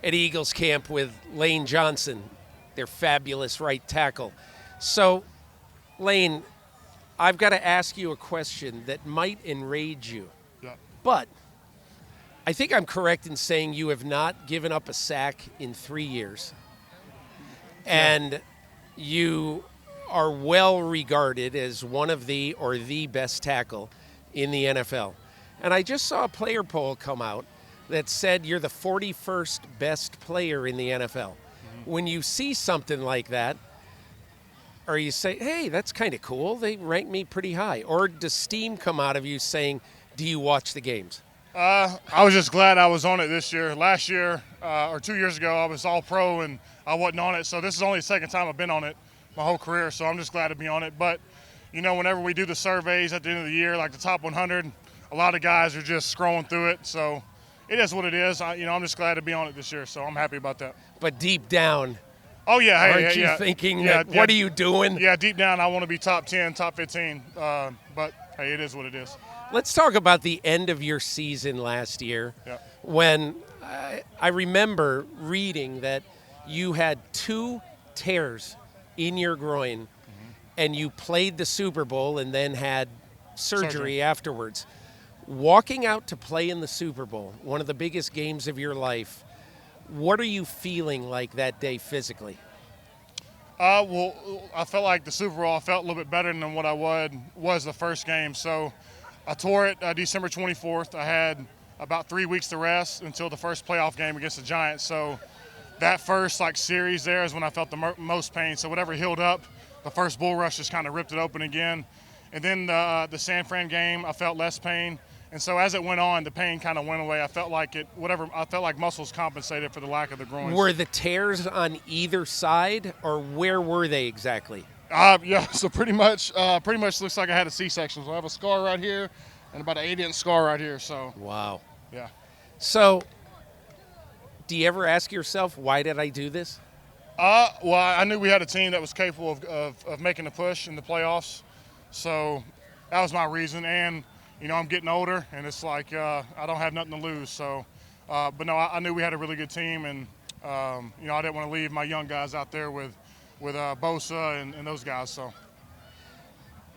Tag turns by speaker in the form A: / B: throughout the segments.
A: at Eagles camp with Lane Johnson, their fabulous right tackle. So, Lane, I've got to ask you a question that might enrage you,
B: Yeah.
A: but I think I'm correct in saying you have not given up a sack in 3 years. And you are well regarded as one of the or the best tackle in the NFL. And I just saw a player poll come out that said you're the 41st best player in the NFL. When you see something like that, or you say, hey, that's kind of cool, they rank me pretty high? Or does steam come out of you saying, do you watch the games?
B: I was just glad I was on it this year. Last year or 2 years ago, I was all pro and I wasn't on it. So this is only the second time I've been on it my whole career. So I'm just glad to be on it. But, whenever we do the surveys at the end of the year, like the top 100, a lot of guys are just scrolling through it. So it is what it is. I'm just glad to be on it this year. So I'm happy about that.
A: But deep down,
B: Oh, yeah. Hey,
A: aren't you
B: yeah.
A: thinking,
B: Yeah,
A: that, what are you doing?
B: Yeah, deep down, I want to be top 10, top 15. But, hey, it is what it is.
A: Let's talk about the end of your season last year,
B: Yeah.
A: when I remember reading that you had 2 tears in your groin, and you played the Super Bowl and then had surgery afterwards. Walking out to play in the Super Bowl, one of the biggest games of your life, what are you feeling like that day physically?
B: Well, I felt like the Super Bowl, I felt a little bit better than what I was the first game. So I tore it December 24th. I had about 3 weeks to rest until the first playoff game against the Giants. So that first series there is when I felt the most pain. So whatever healed up, the first bull rush just kind of ripped it open again. And then the San Fran game, I felt less pain. And so as it went on, the pain kind of went away. I felt like muscles compensated for the lack of the groin.
A: Were the tears on either side, or where were they exactly?
B: Yeah, so pretty much looks like I had a C-section. So I have a scar right here and about an 8-inch scar right here. So
A: Wow.
B: yeah.
A: So, do you ever ask yourself, why did I do this?
B: Well, I knew we had a team that was capable of making a push in the playoffs. So that was my reason. And, I'm getting older, and it's like I don't have nothing to lose. So, but no, I knew we had a really good team, and, I didn't want to leave my young guys out there with Bosa and those guys. So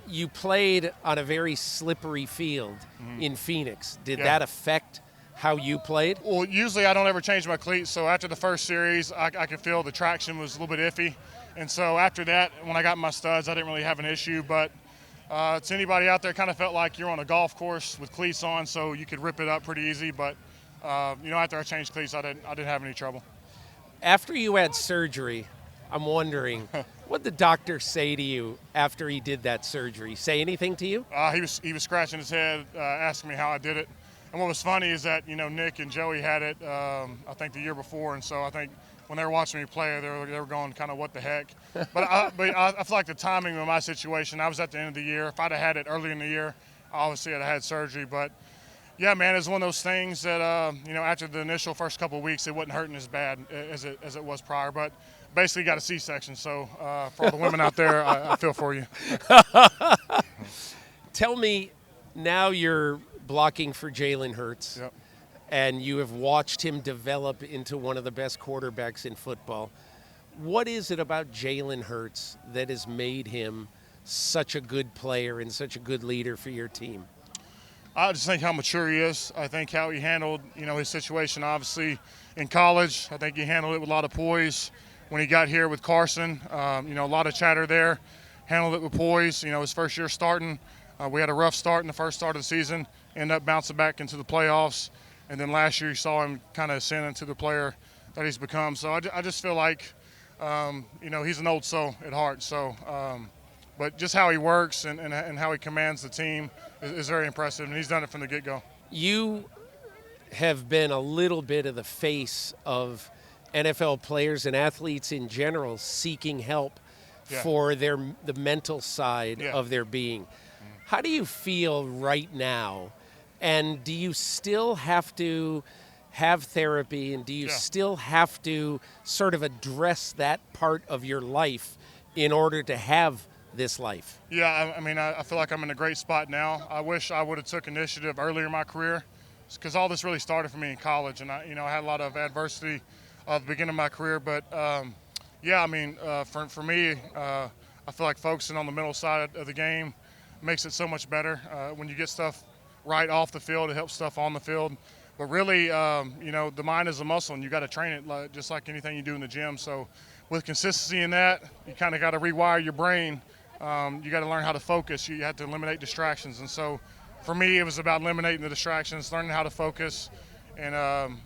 A: You played on a very slippery field in Phoenix. Did
B: Yeah.
A: that affect how you played?
B: Well, usually I don't ever change my cleats. So after the first series, I could feel the traction was a little bit iffy. And so after that, when I got my studs, I didn't really have an issue. But to anybody out there, kind of felt like you're on a golf course with cleats on, so you could rip it up pretty easy. But, after I changed cleats, I didn't have any trouble.
A: After you had surgery, I'm wondering, what did the doctor say to you after he did that surgery? Say anything to you?
B: He was scratching his head, asking me how I did it. And what was funny is that, Nick and Joey had it, I think, the year before. And so I think when they were watching me play, they were going kind of, what the heck? But I feel like the timing of my situation, I was at the end of the year. If I'd have had it early in the year, obviously I'd have had surgery. But, yeah, man, it's one of those things that, after the initial first couple of weeks, it wasn't hurting as bad as it was prior. But basically got a C-section. So for all the women out there, I feel for you.
A: Tell me, now you're blocking for Jalen Hurts.
B: Yep.
A: And you have watched him develop into one of the best quarterbacks in football. What is it about Jalen Hurts that has made him such a good player and such a good leader for your team?
B: I just think how mature he is. I think how he handled, his situation, obviously, in college. I think he handled it with a lot of poise. When he got here with Carson, a lot of chatter there. Handled it with poise. His first year starting, we had a rough start in the first start of the season. Ended up bouncing back into the playoffs. And then last year you saw him kind of ascend into the player that he's become. So I just feel like, he's an old soul at heart. So, but just how he works and how he commands the team is very impressive. And he's done it from the get-go.
A: You have been a little bit of the face of NFL players and athletes in general seeking help for the mental side of their being. How do you feel right now? And do you still have to have therapy, and do you still have to sort of address that part of your life in order to have this life?
B: Yeah, I feel like I'm in a great spot now. I wish I would have took initiative earlier in my career, because all this really started for me in college, and I had a lot of adversity the beginning of my career. But yeah, I mean, for me, I feel like focusing on the mental side of the game makes it so much better. When you get stuff right off the field, it helps stuff on the field. But really, you know, the mind is a muscle, and you got to train it just like anything you do in the gym. So with consistency in that, you kind of got to rewire your brain. You got to learn how to focus. You have to eliminate distractions. And so for me, it was about eliminating the distractions, learning how to focus, and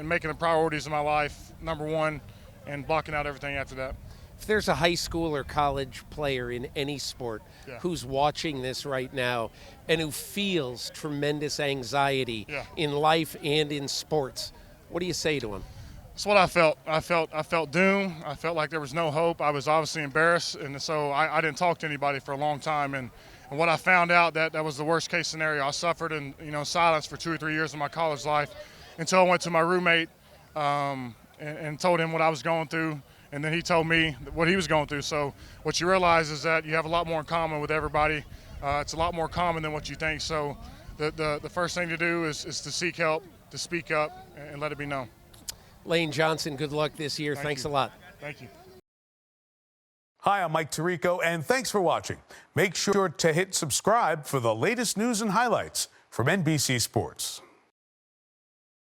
B: making the priorities of my life number one, and blocking out everything after that.
A: If there's a high school or college player in any sport who's watching this right now and who feels tremendous anxiety in life and in sports, what do you say to him?
B: That's what I felt. I felt doom. I felt like there was no hope. I was obviously embarrassed, and so I didn't talk to anybody for a long time. And what I found out, that was the worst case scenario. I suffered in silence for 2 or 3 years of my college life until I went to my roommate and told him what I was going through. And then he told me what he was going through. So what you realize is that you have a lot more in common with everybody. It's a lot more common than what you think. So the first thing to do is to seek help, to speak up, and let it be known.
A: Lane Johnson, good luck this year. Thanks a lot.
B: Thank you.
C: Hi, I'm Mike Tirico, and thanks for watching. Make sure to hit subscribe for the latest news and highlights from NBC Sports.